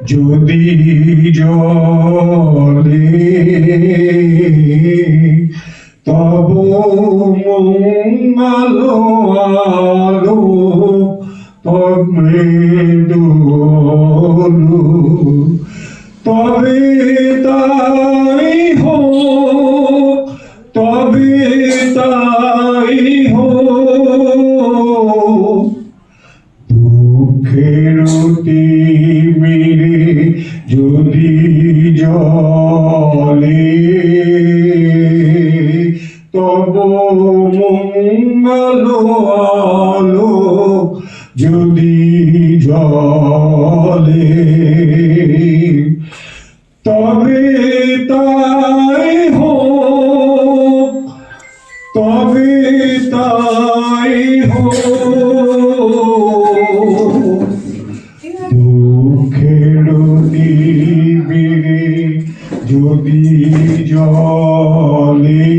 যদি জলে তব মঙ্গল আলো তবে দোলু তবে তাই হোক তবে তাই হোক দুঃখের তিমিরে যদি জলে তব মঙ্গল আলো যদি জলে তবে তাই হোক তবে তাই হোক দুঃখের নিবিড়ে যদি জলে